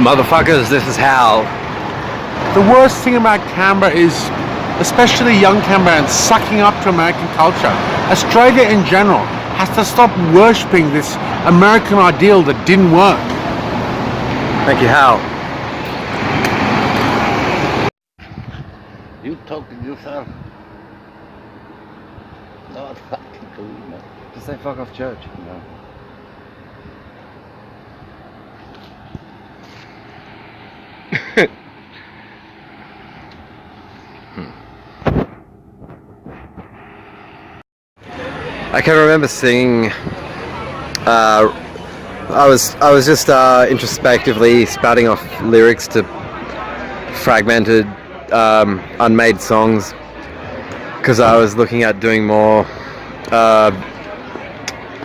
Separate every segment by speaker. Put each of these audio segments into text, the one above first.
Speaker 1: Motherfuckers, this is Hal.
Speaker 2: The worst thing about Canberra is, especially young Canberrans, sucking up to American culture. Australia in general has to stop worshipping this American ideal that didn't work.
Speaker 1: Thank you, Hal.
Speaker 3: You talk to yourself. No, it's fucking cool, man.
Speaker 1: Just say fuck off church.
Speaker 3: No.
Speaker 1: I can remember seeing. I was just introspectively spouting off lyrics to fragmented, unmade songs, because I was looking at doing more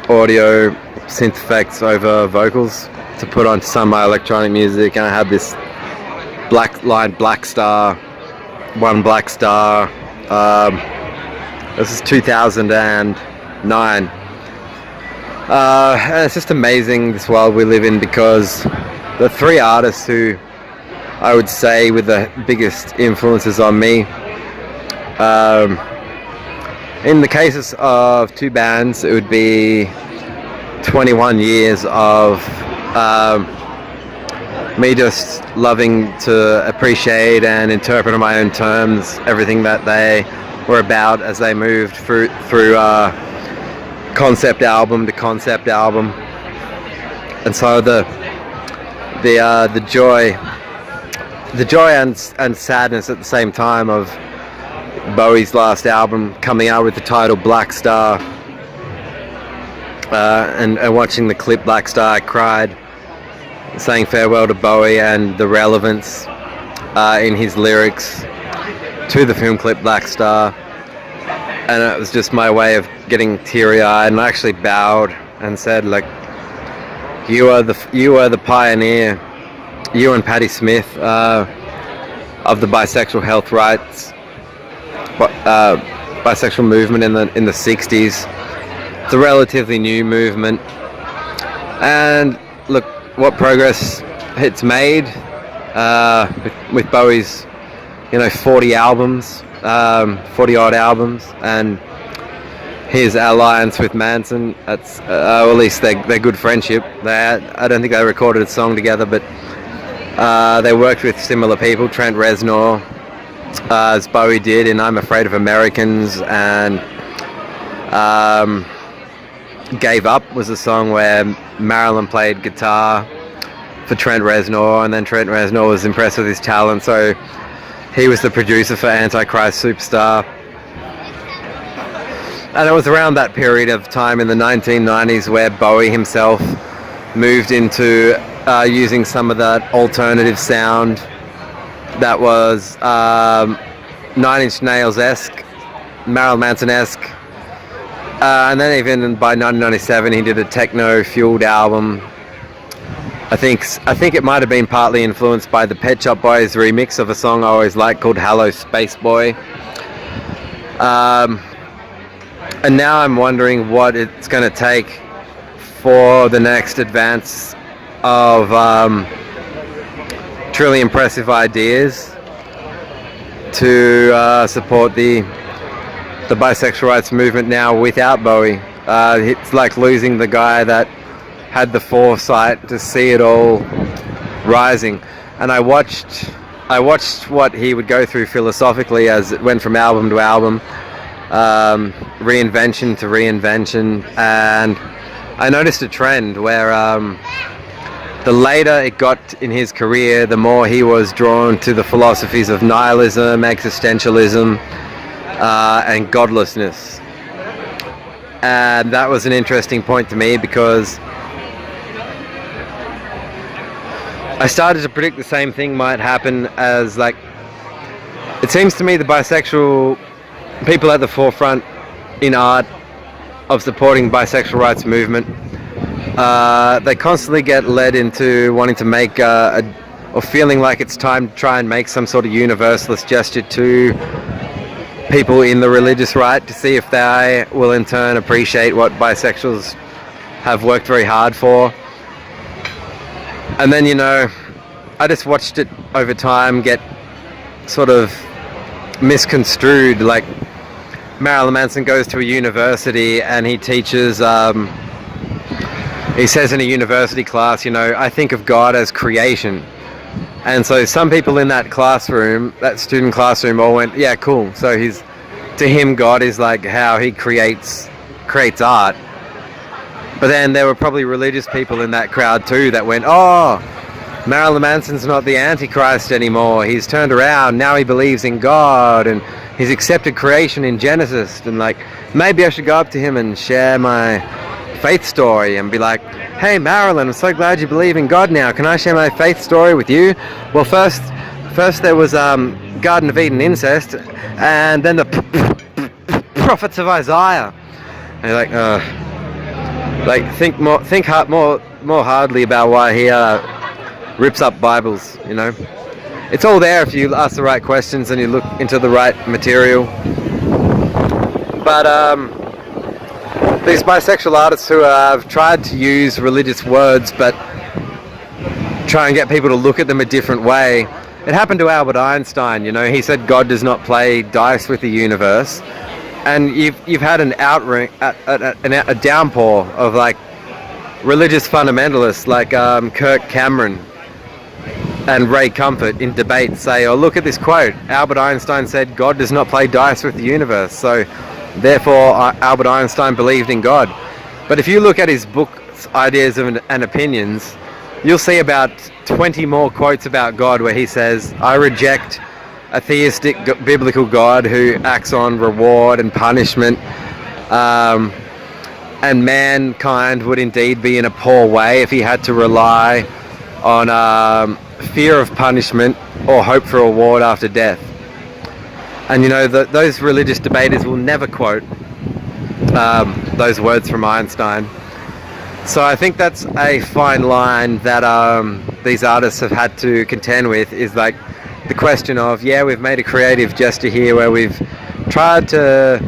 Speaker 1: audio synth effects over vocals to put on some of my electronic music, and I had this Black Star. This is 2009. And it's just amazing, this world we live in, because the three artists who I would say were the biggest influences on me, in the cases of two bands, it would be 21 years of me just loving to appreciate and interpret on my own terms everything that they were about as they moved through concept album to concept album. And so the joy and sadness at the same time of Bowie's last album coming out with the title Black Star, and watching the clip Black Star, I cried, saying farewell to Bowie and the relevance in his lyrics to the film clip Black Star. And it was just my way of getting teary-eyed, and I actually bowed and said, like, you are the pioneer, you and Patti Smith, of the bisexual health rights, bisexual movement in the 60s. It's a relatively new movement, and look what progress it's made with Bowie's 40 albums, 40 odd albums, and his alliance with Manson. That's or at least their good friendship. I don't think they recorded a song together, but they worked with similar people. Trent Reznor, as Bowie did in I'm Afraid of Americans, and Gave Up was a song where Marilyn played guitar for Trent Reznor, and then Trent Reznor was impressed with his talent, so he was the producer for Antichrist Superstar. And it was around that period of time in the 1990s where Bowie himself moved into using some of that alternative sound that was 9 Inch Nails-esque, Marilyn Manson-esque. And then even by 1997 he did a techno-fueled album. I think it might have been partly influenced by the Pet Shop Boys remix of a song I always liked called Hello Space Boy. And now I'm wondering what it's going to take for the next advance of truly impressive ideas to support the bisexual rights movement now without Bowie. It's like losing the guy that had the foresight to see it all rising. And I watched what he would go through philosophically as it went from album to album, reinvention to reinvention, and I noticed a trend where the later it got in his career, the more he was drawn to the philosophies of nihilism, existentialism, and godlessness. And that was an interesting point to me, because I started to predict the same thing might happen, as like, it seems to me the bisexual people at the forefront in art of supporting bisexual rights movement, they constantly get led into wanting to make or feeling like it's time to try and make some sort of universalist gesture to people in the religious right, to see if they will in turn appreciate what bisexuals have worked very hard for. And then, I just watched it over time get sort of misconstrued. Like Marilyn Manson goes to a university and he teaches, he says in a university class, you know, I think of God as creation. And so some people in that classroom, that student classroom, all went, yeah, cool. So to him, God is like how he creates art. But then there were probably religious people in that crowd too that went, oh, Marilyn Manson's not the Antichrist anymore. He's turned around. Now he believes in God and he's accepted creation in Genesis. And like, maybe I should go up to him and share my faith story and be like, hey Marilyn, I'm so glad you believe in God now. Can I share my faith story with you? Well, first there was Garden of Eden incest, and then the prophets of Isaiah. And you're like, think more hardly about why he rips up Bibles. You know, it's all there if you ask the right questions and you look into the right material. But these bisexual artists who have tried to use religious words but try and get people to look at them a different way. It happened to Albert Einstein. You know, he said God does not play dice with the universe, and you've had a downpour of like religious fundamentalists like Kirk Cameron and Ray Comfort in debate say, oh, look at this quote. Albert Einstein said God does not play dice with the universe, so therefore Albert Einstein believed in God. But if you look at his books, Ideas and Opinions, you'll see about 20 more quotes about God where he says, I reject a theistic biblical God who acts on reward and punishment, and mankind would indeed be in a poor way if he had to rely on fear of punishment or hope for reward after death. And you know, those religious debaters will never quote those words from Einstein. So I think that's a fine line that these artists have had to contend with, is like the question of, yeah, we've made a creative gesture here where we've tried to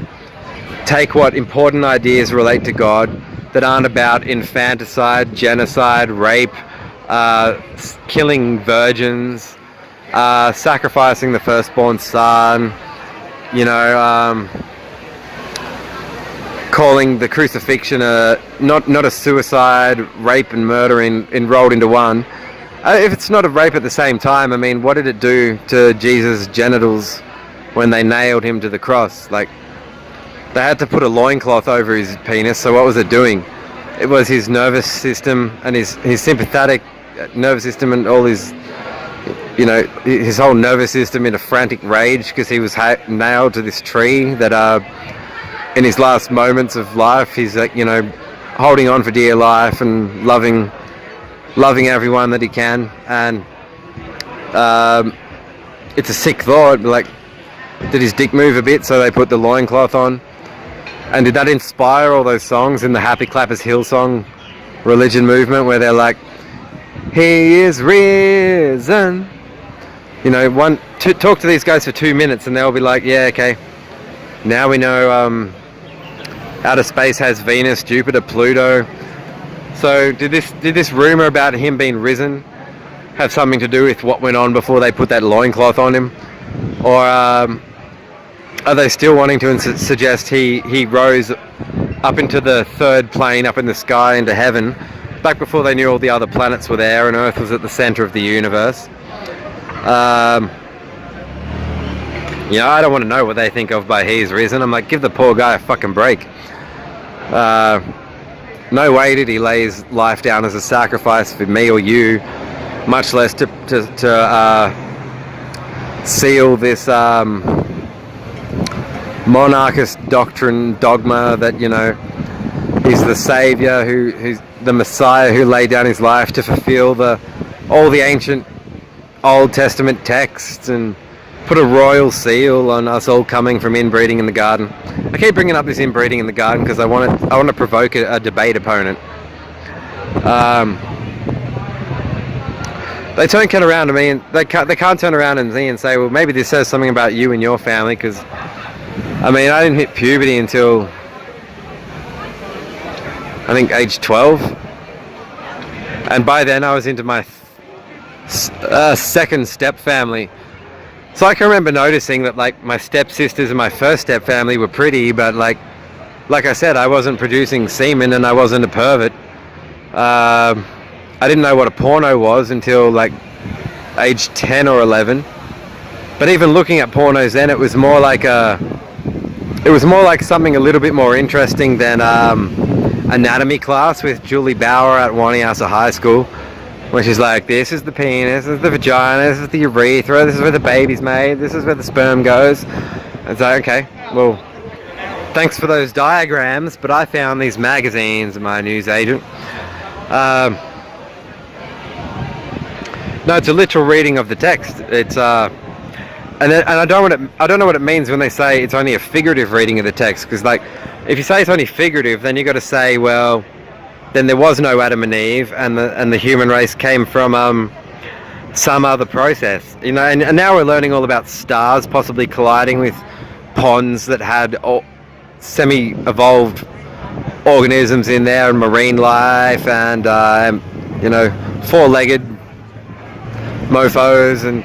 Speaker 1: take what important ideas relate to God that aren't about infanticide, genocide, rape, killing virgins, sacrificing the firstborn son, you know, calling the crucifixion not a suicide, rape and murder enrolled into one. If it's not a rape at the same time, I mean, what did it do to Jesus' genitals when they nailed him to the cross? Like, they had to put a loincloth over his penis, so what was it doing? It was his nervous system and his sympathetic nervous system and all his, you know, his whole nervous system in a frantic rage because he was nailed to this tree that in his last moments of life he's you know, holding on for dear life and loving everyone that he can. And it's a sick thought, like, did his dick move a bit so they put the loincloth on? And did that inspire all those songs in the Happy Clappers Hillsong religion movement where they're like, he is risen? You know, talk to these guys for 2 minutes and they'll be like, yeah, okay, now we know outer space has Venus, Jupiter, Pluto. So did this rumor about him being risen have something to do with what went on before they put that loincloth on him? Or are they still wanting to suggest he rose up into the third plane, up in the sky into heaven, back before they knew all the other planets were there and Earth was at the center of the universe? You know, I don't want to know what they think of by he's risen. I'm like, give the poor guy a fucking break. No way did he lay his life down as a sacrifice for me or you, much less to seal this monarchist dogma that, you know, he's the savior, who's the Messiah who laid down his life to fulfill all the ancient Old Testament texts and put a royal seal on us all coming from inbreeding in the garden. I keep bringing up this inbreeding in the garden because I want to provoke a debate opponent. They turn around to me and they can't turn around to me and say, well, maybe this says something about you and your family, because I mean, I didn't hit puberty until I think age 12, and by then I was into my second step family. So I can remember noticing that like my stepsisters and my first step family were pretty, but like I said, I wasn't producing semen and I wasn't a pervert. I didn't know what a porno was until like age 10 or 11. But even looking at pornos then, it was more like something a little bit more interesting than anatomy class with Julie Bauer at Wanniassa High School, where she's like, this is the penis, this is the vagina, this is the urethra, this is where the baby's made, this is where the sperm goes. It's like, okay, well, thanks for those diagrams, but I found these magazines, my newsagent. No, it's a literal reading of the text. It's and I don't know what it means when they say it's only a figurative reading of the text, because like if you say it's only figurative, then you got to say, well, then there was no Adam and Eve, and the human race came from some other process, you know. And now we're learning all about stars possibly colliding with ponds that had semi-evolved organisms in there, and marine life, and you know, four-legged mofos, and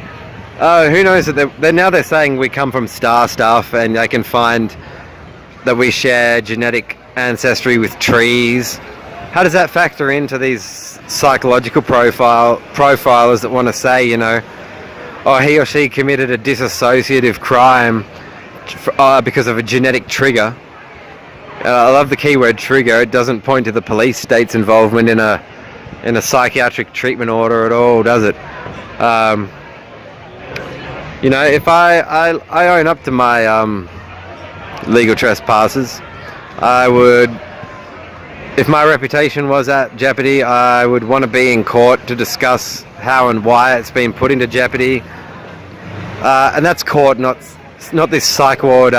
Speaker 1: who knows that they're saying we come from star stuff, and they can find that we share genetic ancestry with trees. How does that factor into these psychological profilers that want to say, you know, oh, he or she committed a dissociative crime because of a genetic trigger? I love the keyword trigger. It doesn't point to the police state's involvement in a psychiatric treatment order at all, does it? You know, if I own up to my legal trespasses, I would, if my reputation was at jeopardy, I would want to be in court to discuss how and why it's been put into jeopardy. And that's court, not this psych ward.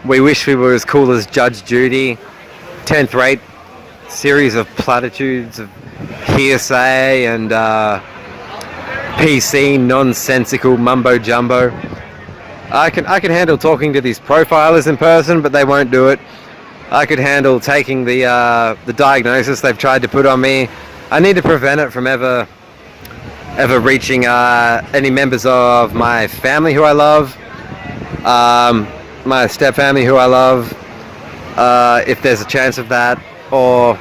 Speaker 1: We wish we were as cool as Judge Judy. 10th rate series of platitudes of hearsay and PC nonsensical mumbo jumbo. I can handle talking to these profilers in person, but they won't do it. I could handle taking the diagnosis they've tried to put on me. I need to prevent it from ever reaching any members of my family who I love, my step family who I love, if there's a chance of that, or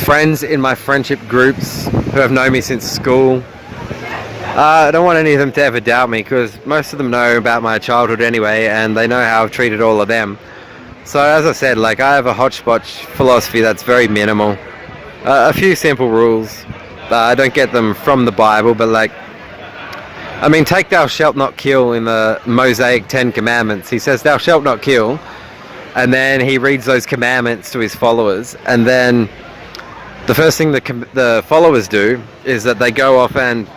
Speaker 1: friends in my friendship groups who have known me since school. I don't want any of them to ever doubt me, because most of them know about my childhood anyway, and they know how I've treated all of them. So as I said, like, I have a hodgepodge philosophy that's very minimal. A few simple rules. I don't get them from the Bible, but like, I mean, take thou shalt not kill in the Mosaic 10 Commandments. He says thou shalt not kill, and then he reads those commandments to his followers, and then the first thing the followers do is that they go off and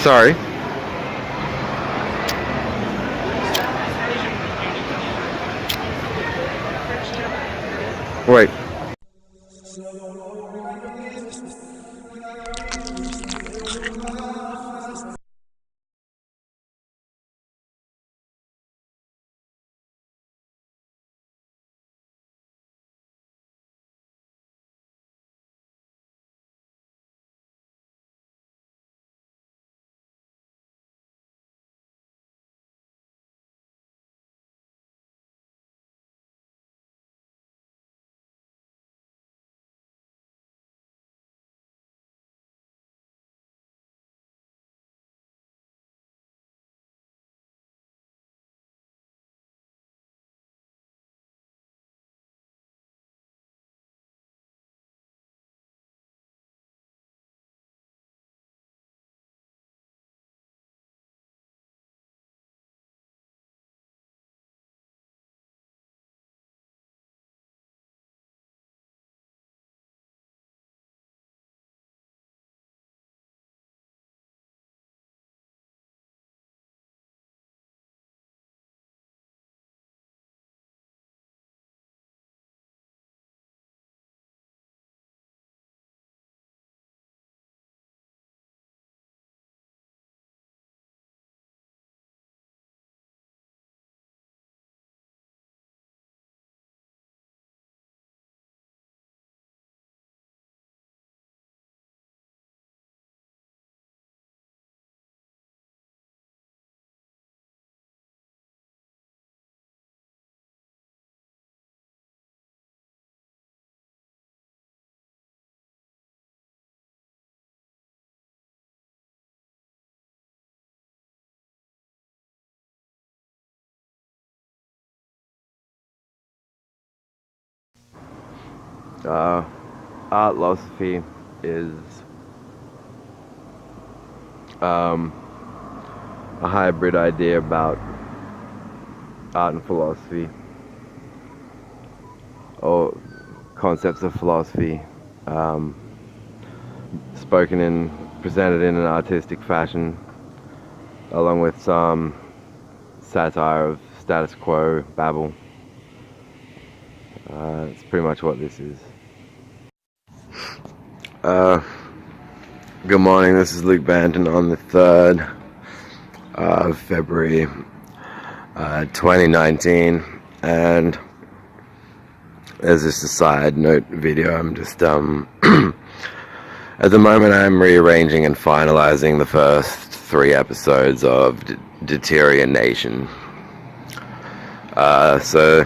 Speaker 1: sorry. Wait. art philosophy is a hybrid idea about art and philosophy, or concepts of philosophy, presented in an artistic fashion, along with some satire of status quo babble. It's pretty much what this is. Good morning, this is Luke Banton on the 3rd of February 2019, and as just a side note video, I'm just at the moment I'm rearranging and finalizing the first 3 episodes of DETERIORNATION. So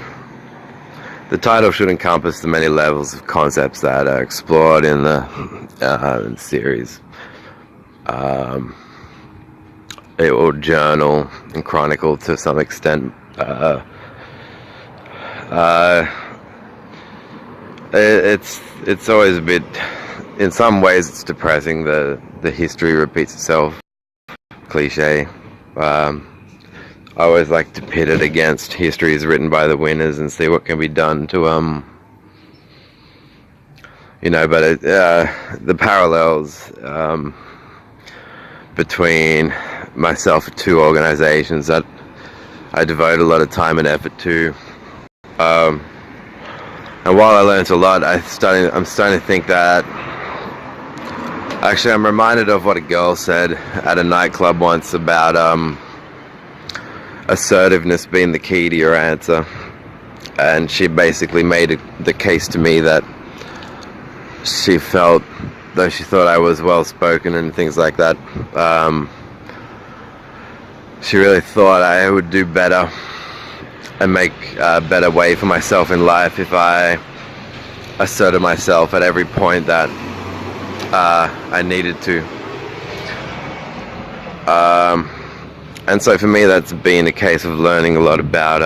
Speaker 1: the title should encompass the many levels of concepts that are explored in the series. It will journal and chronicle to some extent. It's always a bit, in some ways it's depressing. The history repeats itself, cliche. I always like to pit it against histories written by the winners and see what can be done to but the parallels between myself and 2 organizations that I devote a lot of time and effort to, and while I learned a lot, I'm starting to think that actually I'm reminded of what a girl said at a nightclub once about assertiveness being the key to your answer, and she basically made the case to me that she felt, though she thought I was well spoken and things like that, she really thought I would do better and make a better way for myself in life if I asserted myself at every point that I needed to. And so for me, that's been a case of learning a lot about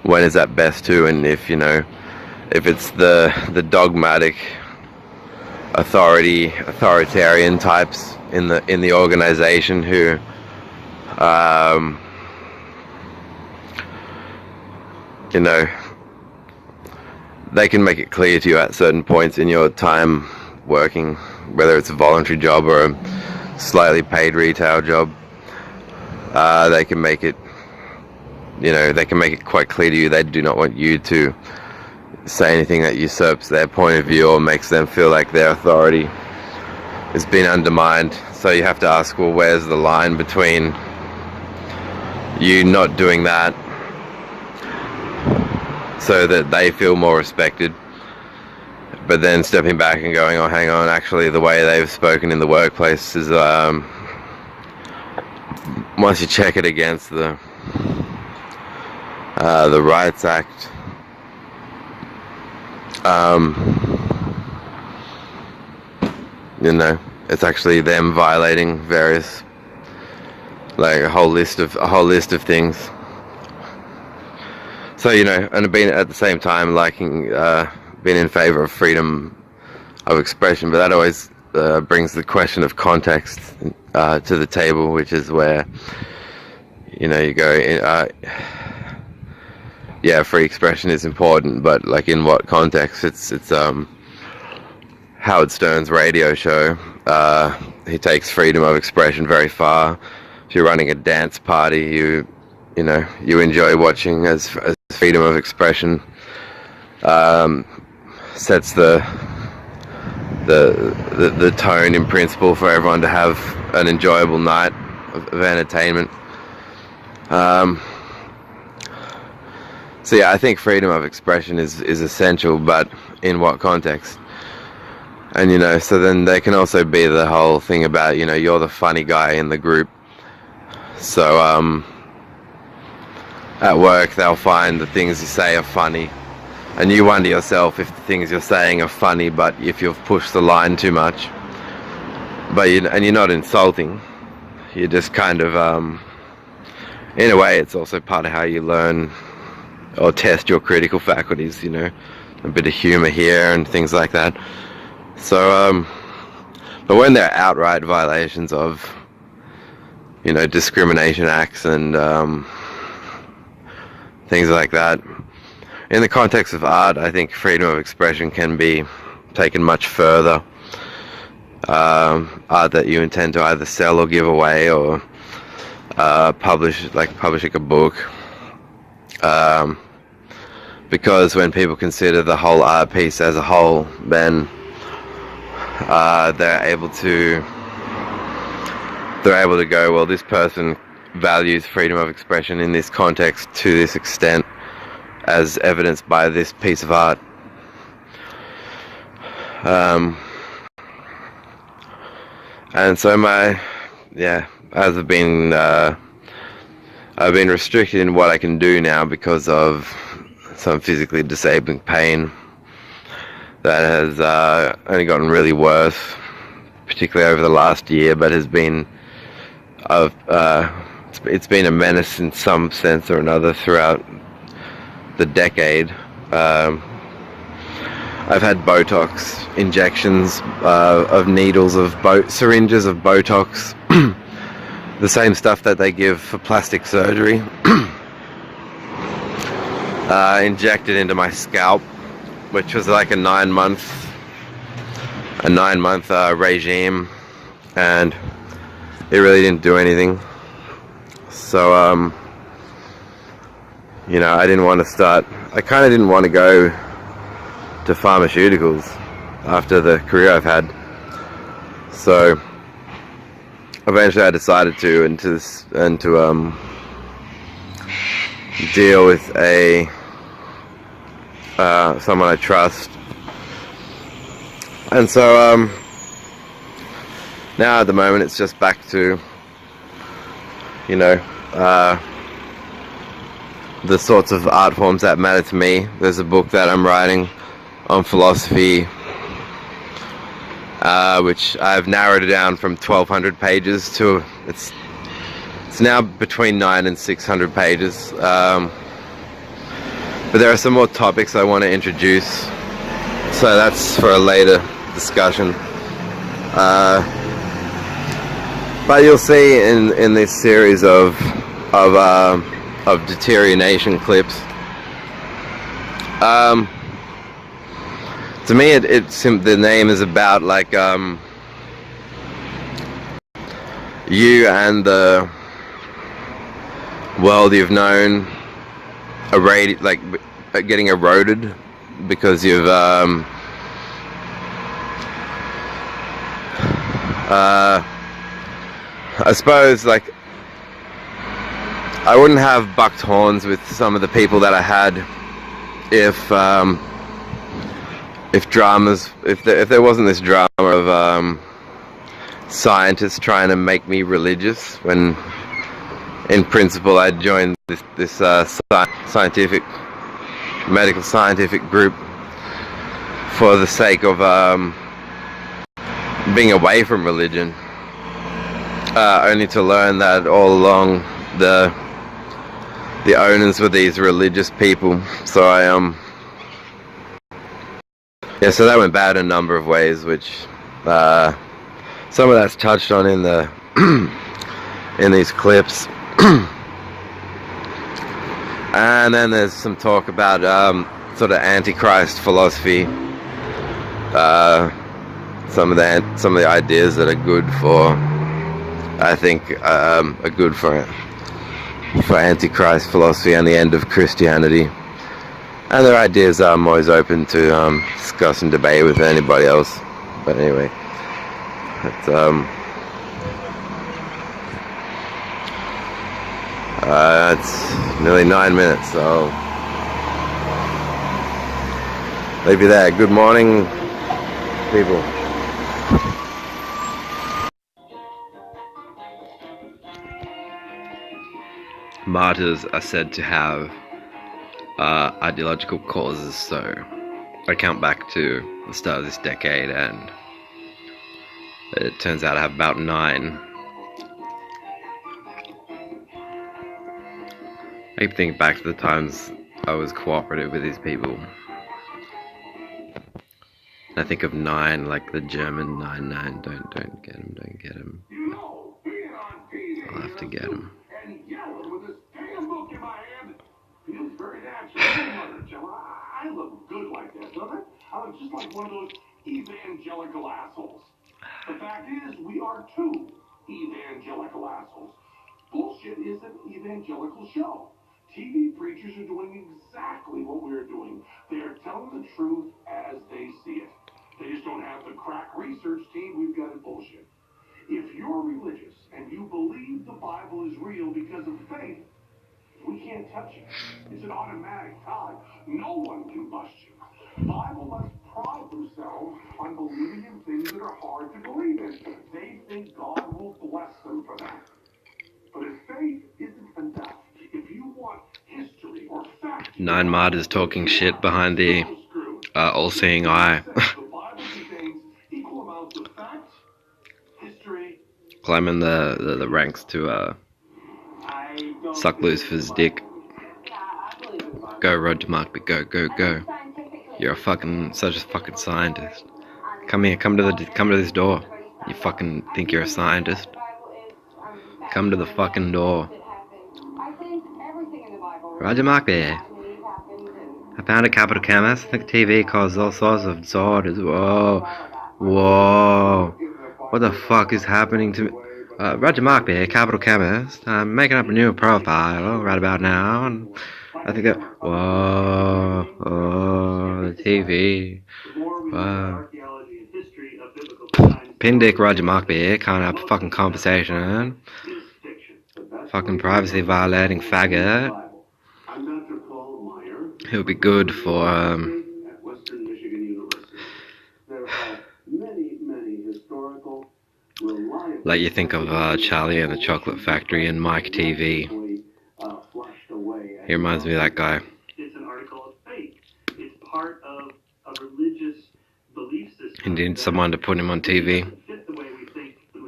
Speaker 1: when is that best to, and if it's the dogmatic authoritarian types in the organization who they can make it clear to you at certain points in your time working, whether it's a voluntary job or a slightly paid retail job. They can make it quite clear to you they do not want you to say anything that usurps their point of view or makes them feel like their authority has been undermined. So you have to ask, well, where's the line between you not doing that so that they feel more respected, but then stepping back and going, oh, hang on, actually the way they've spoken in the workplace is, once you check it against the Rights Act, it's actually them violating various, like a whole list of things. So and being at the same time liking, being in favor of freedom of expression, but that always brings the question of context to the table, which is where you go, free expression is important, but like in what context? It's Howard Stern's radio show. He takes freedom of expression very far. If you're running a dance party, you enjoy watching as freedom of expression sets the tone in principle for everyone to have an enjoyable night of entertainment. So yeah, I think freedom of expression is essential, but in what context? And so then there can also be the whole thing about you're the funny guy in the group. So at work they'll find the things you say are funny, and you wonder yourself if the things you're saying are funny, but if you've pushed the line too much. But you're not insulting. You're just kind of in a way it's also part of how you learn or test your critical faculties. a bit of humor here and things like that. So, but when there are outright violations of, you know, discrimination acts and things like that, in the context of art, I think freedom of expression can be taken much further. Art that you intend to either sell or give away, or publish, like publishing a book. Because when people consider the whole art piece as a whole, then they're able to go, well, this person values freedom of expression in this context to this extent, as evidenced by this piece of art. And so as I've been restricted in what I can do now because of some physically disabling pain that has only gotten really worse, particularly over the last year, but has been it's been a menace in some sense or another throughout the decade. I've had Botox injections of needles of syringes of Botox, the same stuff that they give for plastic surgery, injected into my scalp, which was like a 9-month regime, and it really didn't do anything. So you know, I kind of didn't want to go to pharmaceuticals after the career I've had. So eventually I decided to deal with someone I trust. And so now at the moment it's just back to, you know, the sorts of art forms that matter to me. There's a book that I'm writing on philosophy, which I've narrowed it down from 1,200 pages to it's now between 900 and 600 pages. But there are some more topics I want to introduce, so that's for a later discussion. But you'll see in this series of Deterioration clips, to me the name is about like you and the world you've known getting eroded because you've I suppose, like, I wouldn't have bucked horns with some of the people that I had if there wasn't this drama of scientists trying to make me religious, when in principle I joined this scientific group for the sake of being away from religion, only to learn that all along the owners were these religious people. So so that went bad in a number of ways, which some of that's touched on in the in these clips. And then there's some talk about sort of antichrist philosophy, some of the ideas that are good for, I think, are good for antichrist philosophy and the end of Christianity. And their ideas I'm always open to discuss and debate with anybody else. But anyway, it's nearly 9 minutes, so I'll leave you there. Good morning, people. Martyrs are said to have ideological causes, so I count back to the start of this decade, and it turns out I have about 9. I keep thinking back to the times I was cooperative with these people, I think of 9 like the German 9-9. Don't get him, don't get him. I'll have to get him.
Speaker 4: And yelling with this damn book in my hand. Feels very natural. I look good like that, doesn't it? I look just like one of those evangelical assholes. The fact is, we are two evangelical assholes. Bullshit is an evangelical show. TV preachers are doing exactly what we're doing. They are telling the truth as they see it. They just don't have the crack research team we've got at bullshit. If you're religious and you believe the Bible is real because of faith, we can't touch it. It's an automatic tie. No one can bust you. Bible must pride themselves on believing in things that are hard to believe in. They think God will bless them for that. But if faith isn't enough, if you want history or fact,
Speaker 1: 9 Martyrs talking shit behind the all-seeing eye.
Speaker 4: the Bible contains equal amounts of fact, history.
Speaker 1: Climbing the ranks to suck Lucifer's dick. Go Roger Markby, go. You're a fucking such a fucking scientist. Come here, come to this door. You fucking think you're a scientist? Come to the fucking door. Roger Markby. I found a capital chemist. I think TV caused all sorts of disorders. Whoa. What the fuck is happening to me? Roger Markby, a capital chemist. I'm making up a new profile right about now, and I think that. Whoa. Oh, the TV. Wow. Pin Dick Roger Markby can't have a fucking conversation. Fucking privacy violating faggot. It would be good for like you think of Charlie and the Chocolate Factory and Mike TV. He reminds me of that guy.
Speaker 4: It's an article of faith. It's part of a religious belief system.
Speaker 1: He needed someone to put him on TV.
Speaker 4: Fit the way we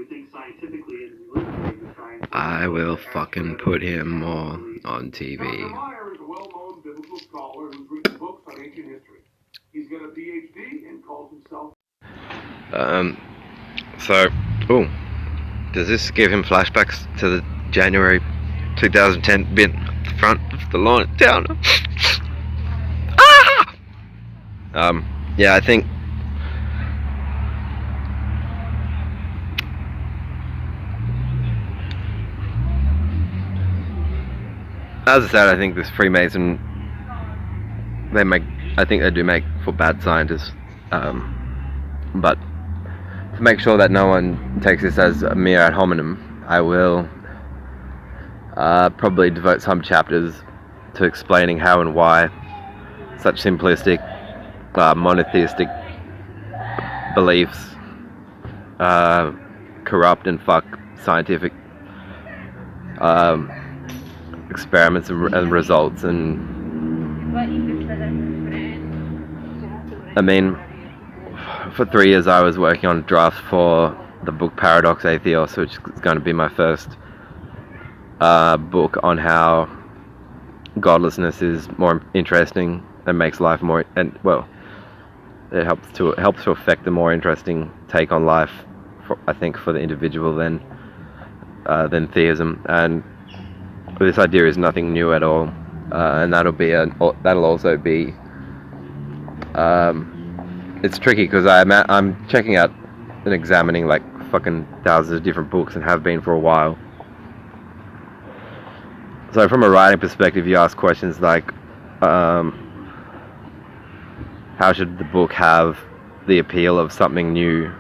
Speaker 4: think scientifically and religiously.
Speaker 1: I will fucking put him more on TV.
Speaker 4: Meyer is a well-known biblical scholar who's written books on ancient history. He's got a PhD and calls himself.
Speaker 1: Does this give him flashbacks to the January 2010 bit at the front of the line down? Yeah, I think as I said, I think this Freemason, I think they do make for bad scientists, but to make sure that no one takes this as a mere ad hominem, I will probably devote some chapters to explaining how and why such simplistic, monotheistic beliefs corrupt and fuck scientific experiments and results. And I mean, for 3 years I was working on drafts for the book Paradox Atheos, which is going to be my first book on how godlessness is more interesting and makes life more, and well, it helps to affect a more interesting take on life, I think, for the individual than theism. And this idea is nothing new at all, and that'll also be it's tricky because I'm checking out and examining like fucking thousands of different books and have been for a while. So from a writing perspective, you ask questions like, how should the book have the appeal of something new?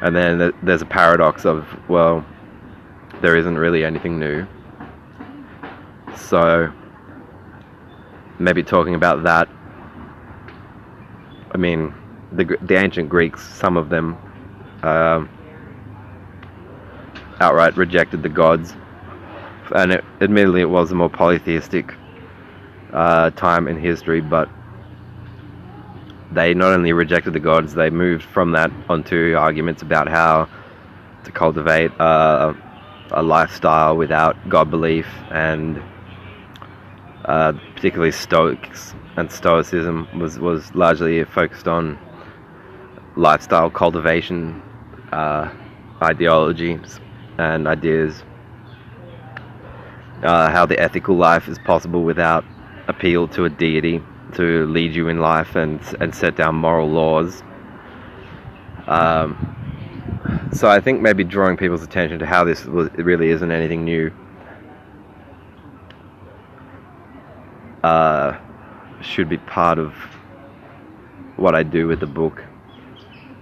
Speaker 1: And then there's a paradox of, well, there isn't really anything new. So maybe talking about that. I mean, the ancient Greeks, some of them outright rejected the gods, and admittedly it was a more polytheistic time in history, but they not only rejected the gods, they moved from that onto arguments about how to cultivate a lifestyle without God belief, and particularly Stoics and Stoicism, was largely focused on lifestyle cultivation, ideologies and ideas, how the ethical life is possible without appeal to a deity to lead you in life and set down moral laws. So I think maybe drawing people's attention to how this really isn't anything new should be part of what I do with the book.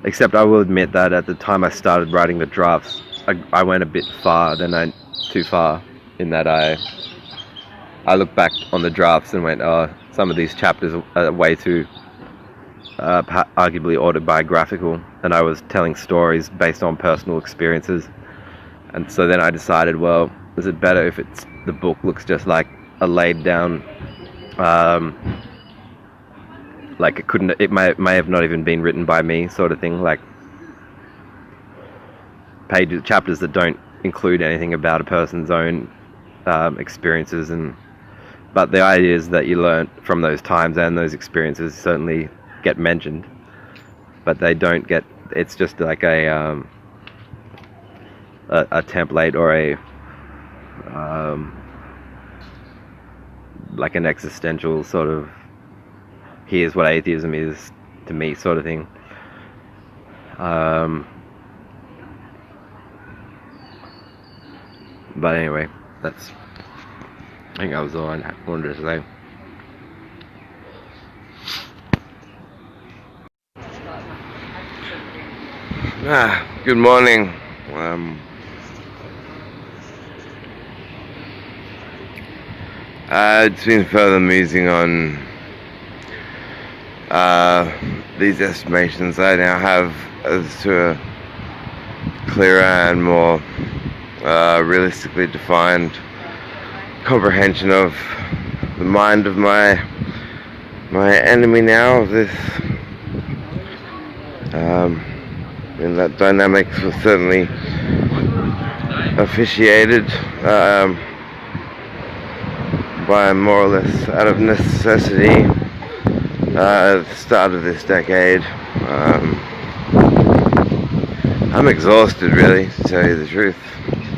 Speaker 1: Except I will admit that at the time I started writing the drafts, I went a bit too far, in that I looked back on the drafts and went, oh, some of these chapters are way too arguably autobiographical, and I was telling stories based on personal experiences. And so then I decided, well, is it better if the book looks just like a laid down, like it may have not even been written by me, sort of thing, like chapters that don't include anything about a person's own experiences, but the ideas that you learnt from those times and those experiences certainly get mentioned, but they don't get. It's just like a template or like an existential sort of, here's what atheism is to me, sort of thing. But anyway, I think that was all I wanted to say. Good morning. It's been further musing on these estimations I now have as to a clearer and more realistically defined comprehension of the mind of my enemy now. This and that dynamics was certainly officiated by more or less out of necessity at the start of this decade. I'm exhausted, really, to tell you the truth.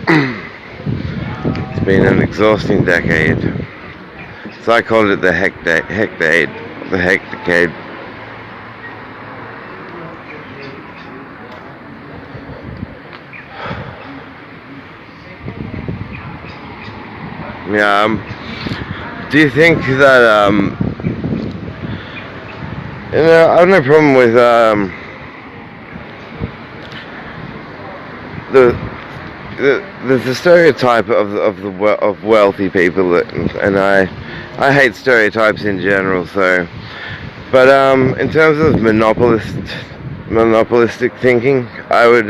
Speaker 1: It's been an exhausting decade. So I called it the heck decade. Yeah, do you think that, I have no problem with, the stereotype of wealthy people, and I hate stereotypes in general, so, but, in terms of monopolistic thinking, I'd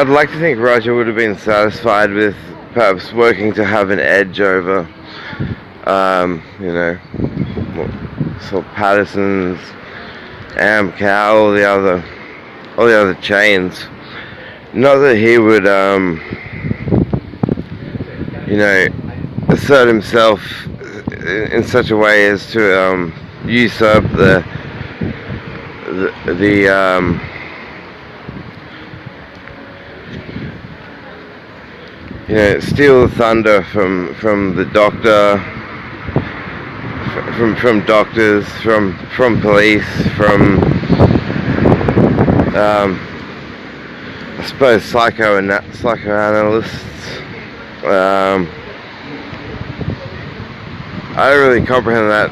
Speaker 1: like to think Roger would have been satisfied with perhaps working to have an edge over, sort of Patterson's, Amcal, all the other chains. Not that he would, assert himself in such a way as to usurp the steal the thunder from the doctor, from doctors, from police, from I suppose psychoanalysts. I don't really comprehend that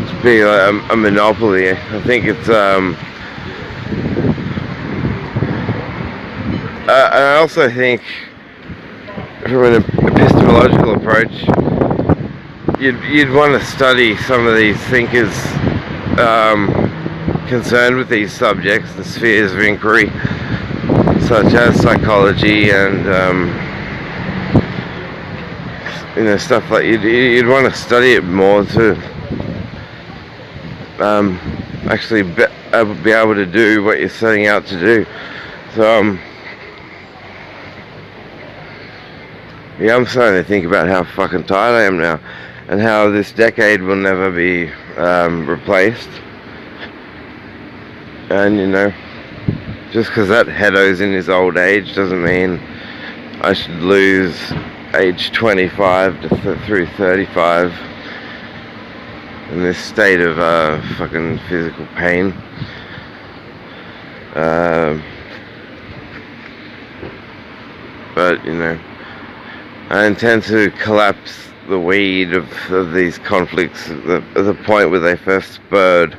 Speaker 1: to be a monopoly. I think it's I also think, from an epistemological approach, you'd want to study some of these thinkers concerned with these subjects, the spheres of inquiry, such as psychology and stuff like you'd want to study it more to actually be able to do what you're setting out to do. So
Speaker 5: Yeah, I'm starting to think about how fucking tired I am now, and how this decade will never be replaced. And you know, just because that heado's in his old age doesn't mean I should lose age 25 through 35 in this state of fucking physical pain. But you know, I intend to collapse the weed of these conflicts at the point where they first spurred.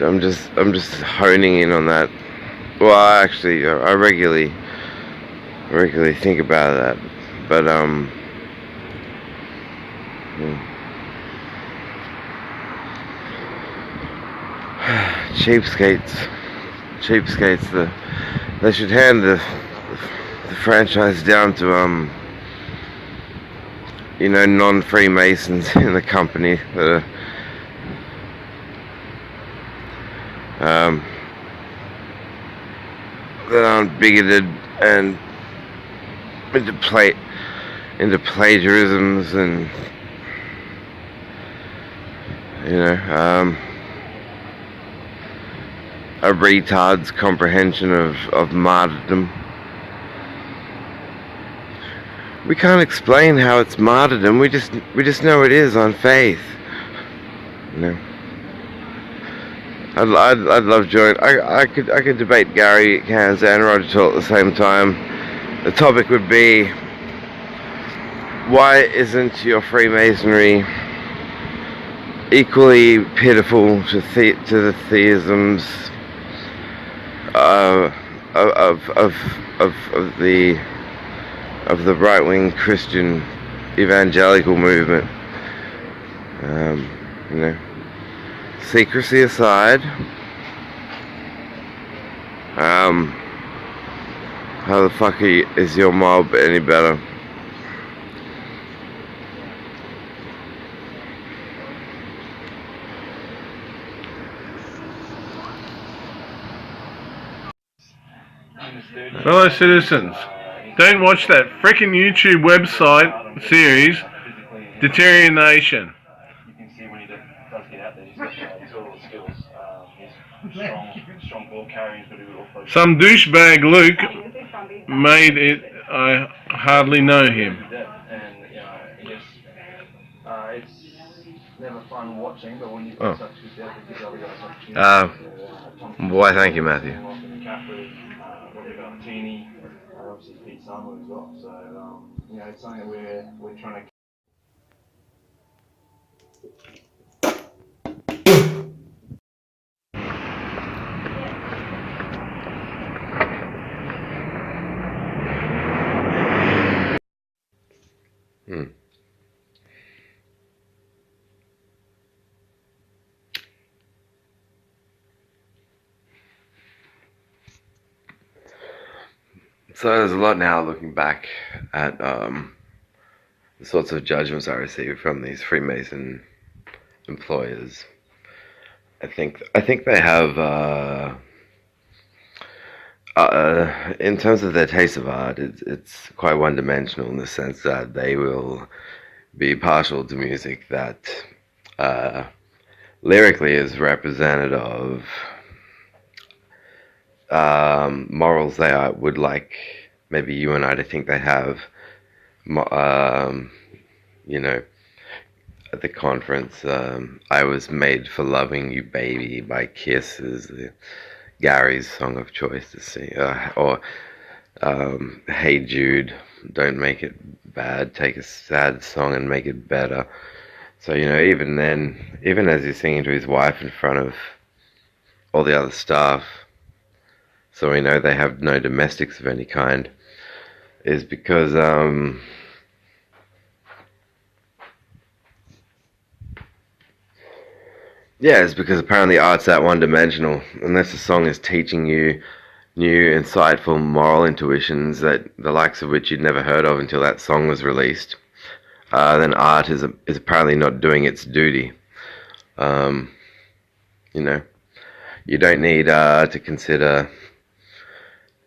Speaker 5: I'm just honing in on that. Well, actually, I regularly think about that, but cheapskates. They should hand the franchise down to you know, non-Freemasons in the company that are that aren't bigoted and into plagiarisms and you know a retard's comprehension of martyrdom. We can't explain how it's martyrdom. We just know it is on faith. You know. I'd love join. I could debate Gary Cans and Roger Toll at the same time. The topic would be, why isn't your Freemasonry equally pitiful to the theisms of the right-wing Christian evangelical movement? You know, secrecy aside, how the fuck is your mob any better?
Speaker 6: Fellow citizens, don't watch that frickin' YouTube website series, Deterioration.
Speaker 7: You can see when he does get out there, he's got all the skills. He's strong ball carrying, he's got a good offload.
Speaker 6: Some douchebag Luke made it. I hardly know him.
Speaker 7: And you know, it's never fun watching, but when you've got such good depth, it gives other guys opportunities.
Speaker 1: Why, thank you, Matthew.
Speaker 7: Teeny, obviously Pete Summer as well. So you know, it's something that we're trying to.
Speaker 1: So there's a lot now looking back at the sorts of judgments I received from these Freemason employers. I think they have, in terms of their taste of art, it's quite one-dimensional in the sense that they will be partial to music that lyrically is representative of morals they would like maybe you and I to think they have. You know, at the conference, I Was Made for Loving You Baby by Kiss is Gary's song of choice to sing, or Hey Jude, don't make it bad, take a sad song and make it better. So you know, even then, even as he's singing to his wife in front of all the other staff, so we know they have no domestics of any kind, is because it's because apparently art's that one-dimensional. Unless the song is teaching you new, insightful moral intuitions that the likes of which you'd never heard of until that song was released, then art is apparently not doing its duty. You know, you don't need to consider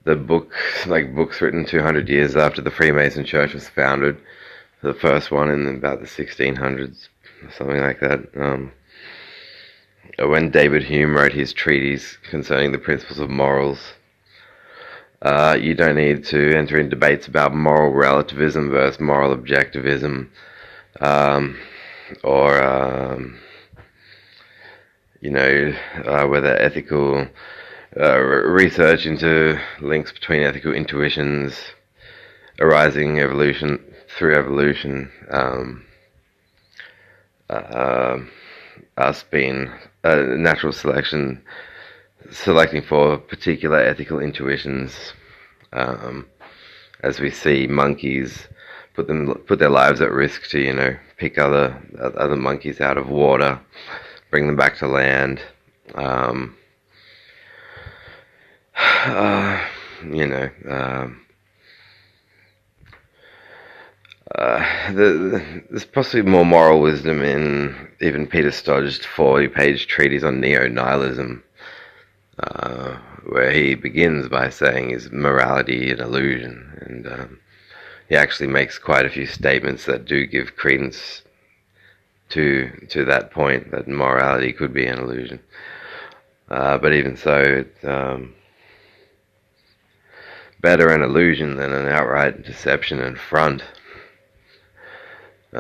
Speaker 5: the book, like books written 200 years after the Freemason Church was founded, the first one in about the 1600s, something like that. When David Hume wrote his treatise concerning the principles of morals, you don't need to enter in debates about moral relativism versus moral objectivism, or whether ethical research into links between ethical intuitions arising through evolution, us being natural selection, selecting for particular ethical intuitions, as we see monkeys put their lives at risk to pick other monkeys out of water, bring them back to land. There's possibly more moral wisdom in even Peter Stodge's 40-page treatise on neo-nihilism, where he begins by saying, is morality an illusion? And he actually makes quite a few statements that do give credence to that point, that morality could be an illusion. But even so, it's better an illusion than an outright deception and front. They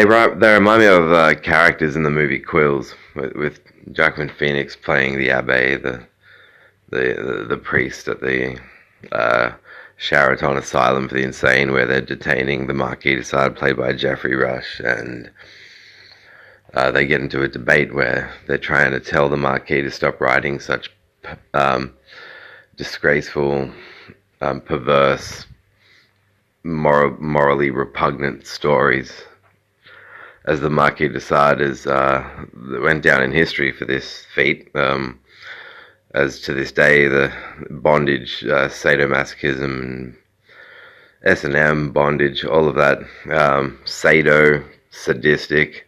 Speaker 5: remind me of characters in the movie Quills, with Joaquin Phoenix playing the Abbé, the priest at the Sheraton Asylum for the Insane, where they're detaining the Marquis de Sade, played by Jeffrey Rush, and they get into a debate where they're trying to tell the Marquis to stop writing such disgraceful, perverse, morally repugnant stories, as the Marquis de Sade went down in history for this feat. As to this day, the bondage, sadomasochism, and S&M bondage, all of that, sadistic,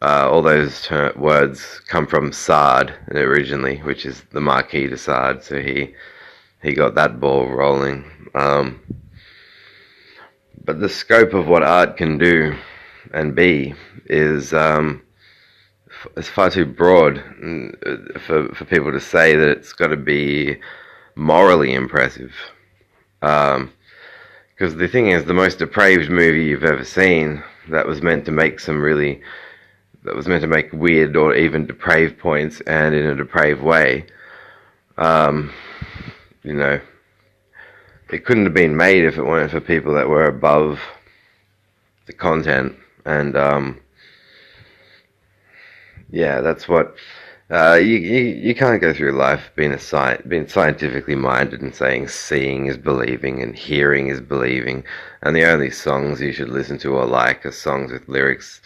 Speaker 5: all those words come from Sade originally, which is the Marquis de Sade, so he got that ball rolling. But the scope of what art can do and be is far too broad for people to say that it's got to be morally impressive. Because the thing is, the most depraved movie you've ever seen that was meant to make weird or even depraved points, and in a depraved way, it couldn't have been made if it weren't for people that were above the content. And that's what you can't go through life being scientifically minded and saying seeing is believing and hearing is believing, and the only songs you should listen to or like are songs with lyrics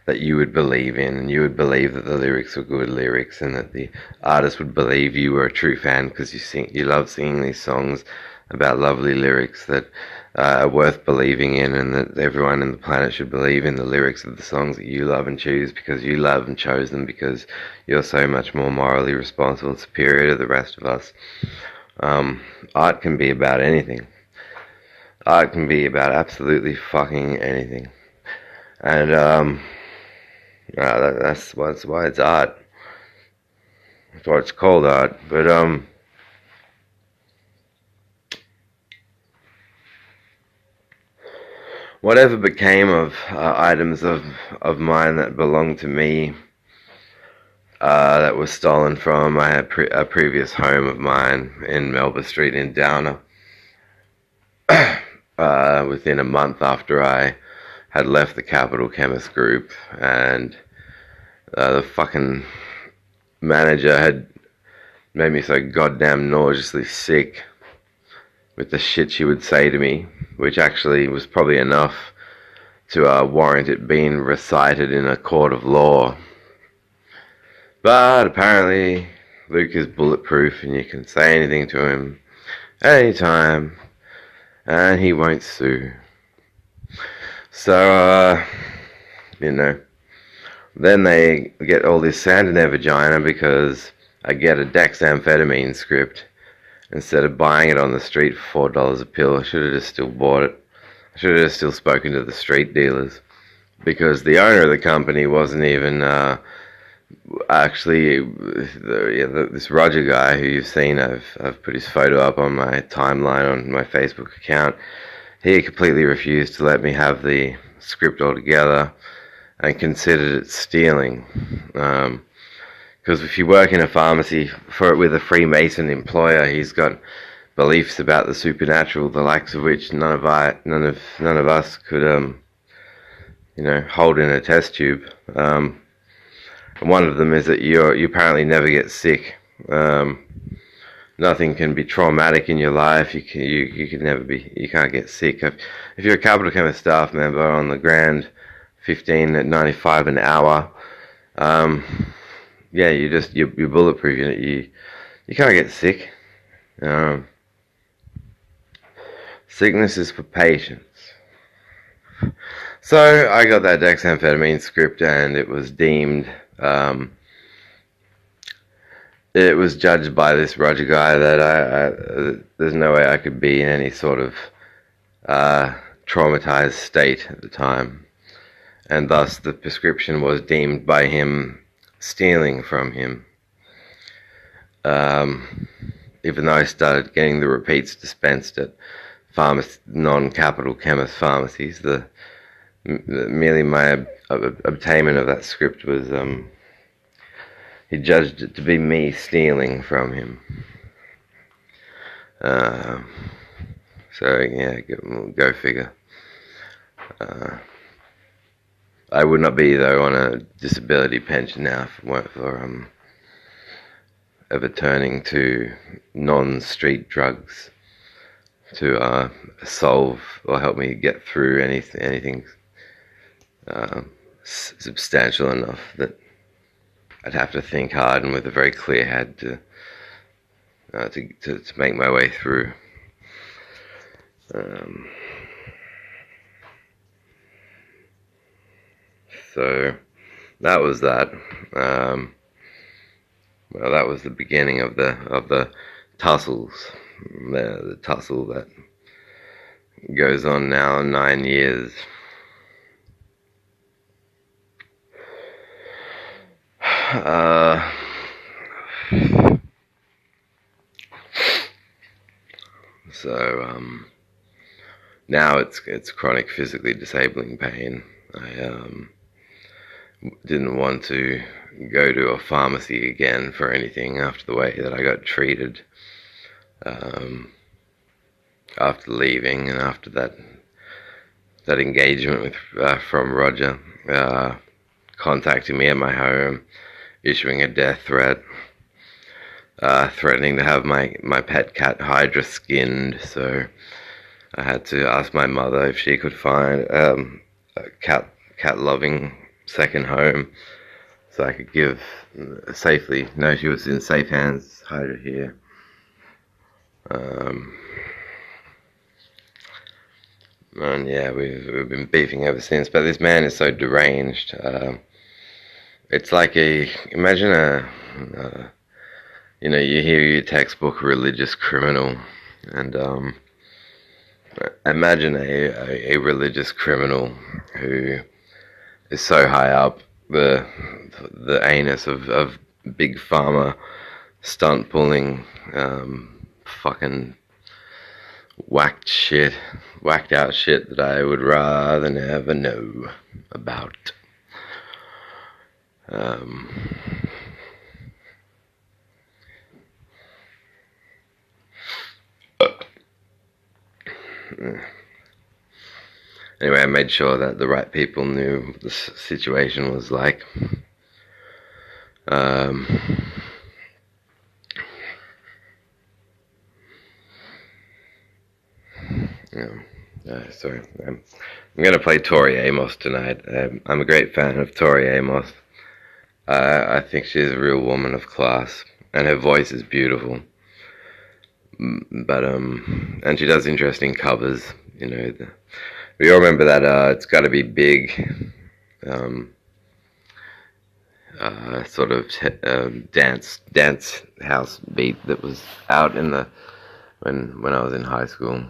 Speaker 5: that you would believe in, and you would believe that the lyrics were good lyrics, and that the artist would believe you were a true fan because you love singing these songs about lovely lyrics that are worth believing in, and that everyone on the planet should believe in the lyrics of the songs that you love and choose because you love and chose them because you're so much more morally responsible and superior to the rest of us. Art can be about anything. Art can be about absolutely fucking anything. And that's why it's art. That's why it's called art. But whatever became of items of mine that belonged to me, that was stolen from a previous home of mine in Melba Street in Downer, within a month after I had left the Capital Chemist Group, and the fucking manager had made me so goddamn nauseously sick with the shit she would say to me, which actually was probably enough to warrant it being recited in a court of law. But apparently Luke is bulletproof and you can say anything to him anytime and he won't sue. So, Then they get all this sand in their vagina because I get a dexamphetamine script instead of buying it on the street for $4 a pill. I should have just still bought it. I should have just still spoken to the street dealers, because the owner of the company wasn't even actually this Roger guy who you've seen. I've put his photo up on my timeline on my Facebook account. He completely refused to let me have the script altogether and considered it stealing. Because if you work in a pharmacy with a Freemason employer, he's got beliefs about the supernatural, the likes of which none of us could hold in a test tube. And one of them is that you apparently never get sick. Nothing can be traumatic in your life. You can't get sick. If you're a Capital Chemist staff member on the Grand 15 at 95 an hour, you're bulletproof. You can't get sick. Sickness is for patients. So I got that dexamphetamine script, and it was deemed. It was judged by this Roger guy that there's no way I could be in any sort of traumatized state at the time, and thus the prescription was deemed by him stealing from him. Even though I started getting the repeats dispensed at non-Capital Chemist pharmacies, merely my obtainment of that script was he judged it to be me stealing from him. So yeah, go figure. I would not be though on a disability pension now if it weren't for ever turning to non-street drugs to solve or help me get through anything substantial enough that I'd have to think hard and with a very clear head to make my way through. So that was that. Well, that was the beginning of the tussles. The tussle that goes on now 9 years. Now it's chronic physically disabling pain. I didn't want to go to a pharmacy again for anything after the way that I got treated after leaving, and after that engagement with from Roger contacting me at my home, issuing a death threat, threatening to have my pet cat Hydra skinned. So I had to ask my mother if she could find a cat loving second home so I could give safely. No, she was in safe hands. Hydra here. And yeah, we've been beefing ever since. But this man is so deranged. It's like imagine you hear your textbook religious criminal, and imagine a religious criminal who is so high up the anus of big pharma, stunt pulling, fucking whacked out shit that I would rather never know about. Anyway, I made sure that the right people knew what the situation was like. Sorry, I'm going to play Tori Amos tonight. I'm a great fan of Tori Amos. I think she's a real woman of class, and her voice is beautiful. But and she does interesting covers. We all remember that It's Gotta Be Big. sort of dance house beat that was out in the when I was in high school.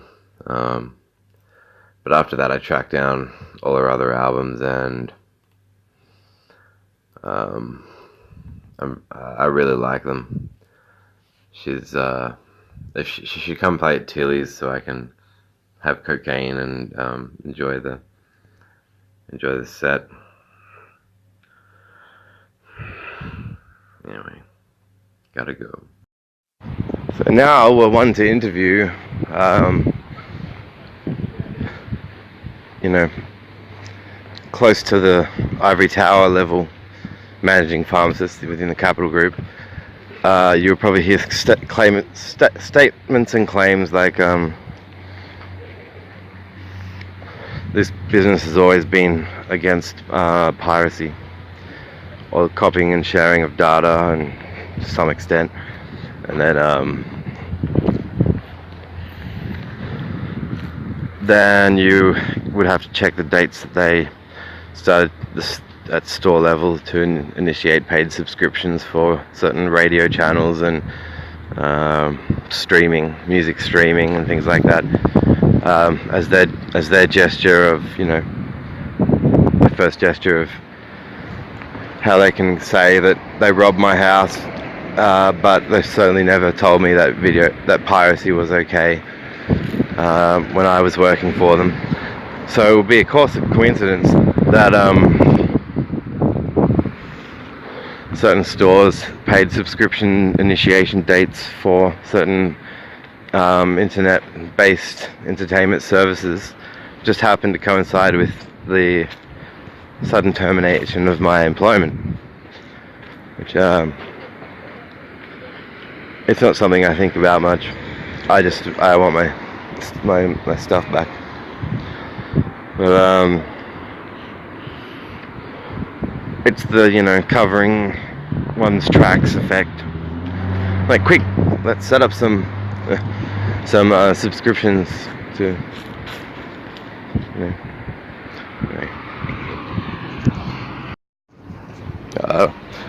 Speaker 5: But after that, I tracked down all her other albums, and I really like them. She's if she should come play at Tilly's so I can have cocaine and enjoy the set. Anyway, gotta go. So now we're one to interview, you know, close to the ivory tower level managing pharmacist within the Capital Group. You'll probably hear statements and claims like, this business has always been against piracy or copying and sharing of data, and to some extent, and then you would have to check the dates that they started at store level to initiate paid subscriptions for certain radio channels and music streaming and things like that, as their gesture of, you know, the first gesture of how they can say that they robbed my house, but they certainly never told me that piracy was okay when I was working for them. So it would be a coincidence that certain stores paid subscription initiation dates for certain internet-based entertainment services just happened to coincide with the sudden termination of my employment, which it's not something I think about much. I want my stuff back. But it's the, you know, covering one's tracks effect. Like, quick, let's set up some subscriptions to, you know. Anyway.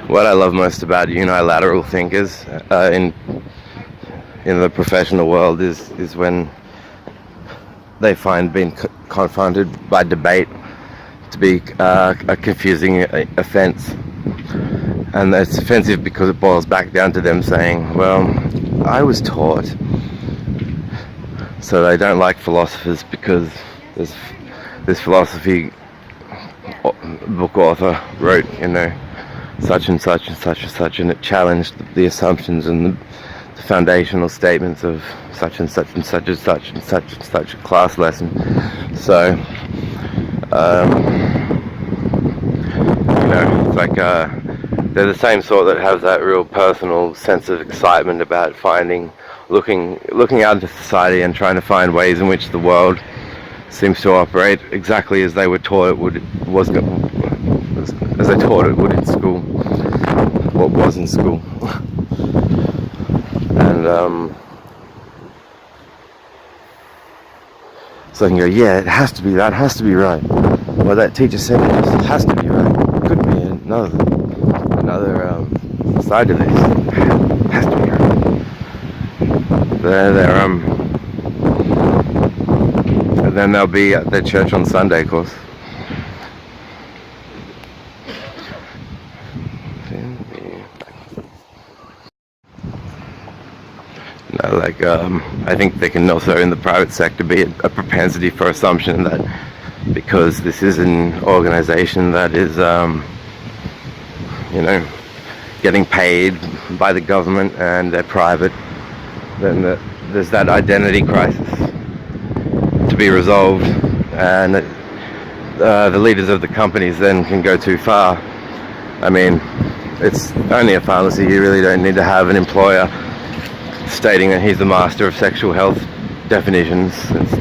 Speaker 5: What I love most about unilateral thinkers in the professional world is when they find being confronted by debate to be a confusing offense, and it's offensive because it boils back down to them saying, well, I was taught. So they don't like philosophers because this philosophy book author wrote, you know, such and such and such and such, and it challenged the assumptions and the foundational statements of such and such and such and such and such and such a class lesson. So, you know, it's like they're the same sort that have that real personal sense of excitement about looking out into society and trying to find ways in which the world seems to operate exactly as they were taught it would, as they taught it would in school, what was in school. And so I can go, yeah, it has to be that, has to be right. Well, that teacher said it has to be right. It could be another side to this. It has to be right. And then they'll be at their church on Sunday, of course. No, like, I think there can also in the private sector be a propensity for assumption that because this is an organization that is, you know, getting paid by the government and they're private, then there's that identity crisis to be resolved, and the leaders of the companies then can go too far. I mean, it's only a pharmacy. You really don't need to have an employer stating that he's the master of sexual health definitions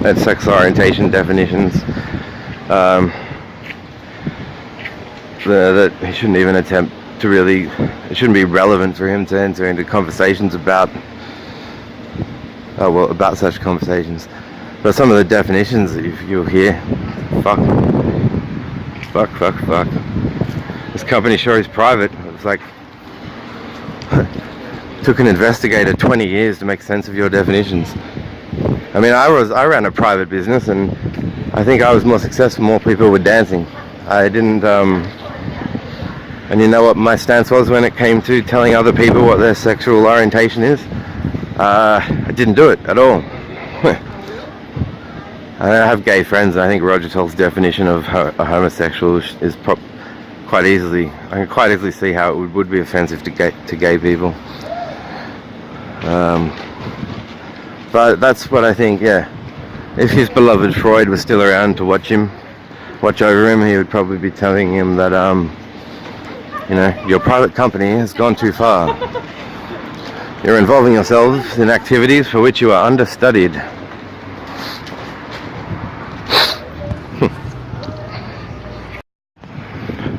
Speaker 5: and sex orientation definitions. That he shouldn't even attempt to really, it shouldn't be relevant for him to enter into conversations about such conversations. But some of the definitions that you'll hear, fuck. This company sure is private. It's like took an investigator 20 years to make sense of your definitions. I mean, I ran a private business, and I think I was more successful. More people were dancing. I didn't. And you know what my stance was when it came to telling other people what their sexual orientation is? I didn't do it at all. I have gay friends, and I think Roger Toll's definition of a homosexual is quite easily. I can quite easily see how it would be offensive to gay people. But that's what I think. Yeah, if his beloved Freud was still around to watch over him, he would probably be telling him that you know, your private company has gone too far. You're involving yourselves in activities for which you are understudied.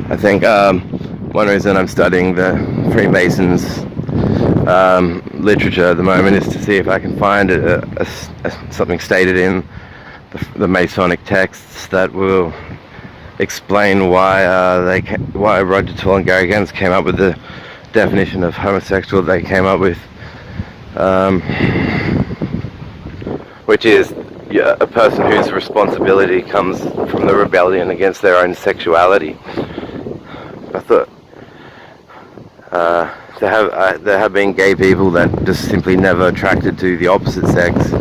Speaker 5: I think one reason I'm studying the Freemasons literature at the moment is to see if I can find something stated in the Masonic texts that will explain why Roger Toll and Gary Gens came up with the definition of homosexual they came up with, which is a person whose responsibility comes from the rebellion against their own sexuality. I thought there have been gay people that just simply never attracted to the opposite sex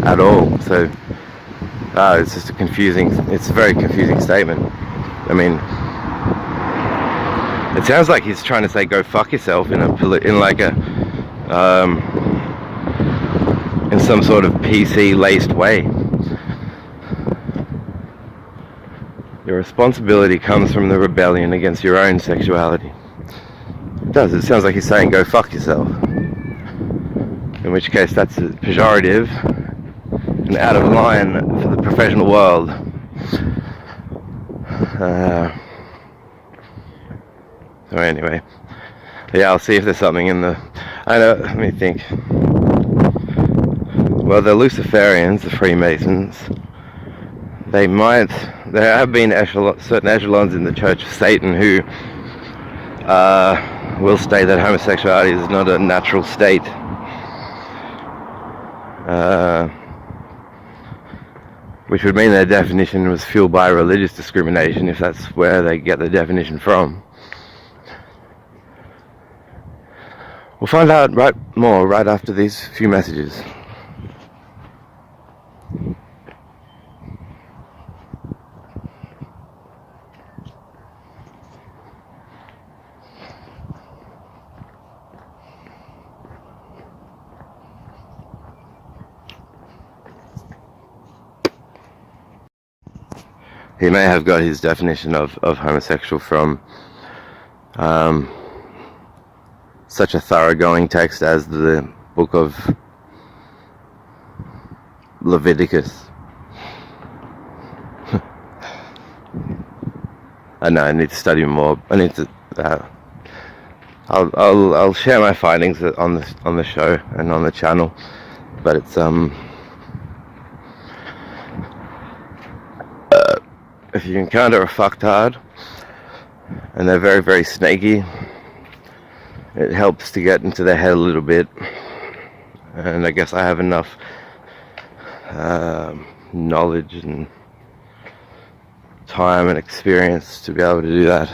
Speaker 5: at all. So it's just it's a very confusing statement. I mean, it sounds like he's trying to say go fuck yourself in some sort of PC laced way. Your responsibility comes from the rebellion against your own sexuality. It does. It sounds like he's saying go fuck yourself. In which case that's pejorative and out of line for the professional world. So anyway, yeah, I'll see if there's something in the. Let me think. Well, the Luciferians, the Freemasons, there have been certain echelons in the Church of Satan who will state that homosexuality is not a natural state. Which would mean their definition was fueled by religious discrimination, if that's where they get the definition from. We'll find out more right after these few messages. He may have got his definition of homosexual from such a thoroughgoing text as the book of Leviticus. I know, I need to study more. I need to. I'll share my findings on the show and on the channel, but it's if you encounter a fucktard and they're very, very snaky, it helps to get into their head a little bit. And I guess I have enough knowledge and time and experience to be able to do that.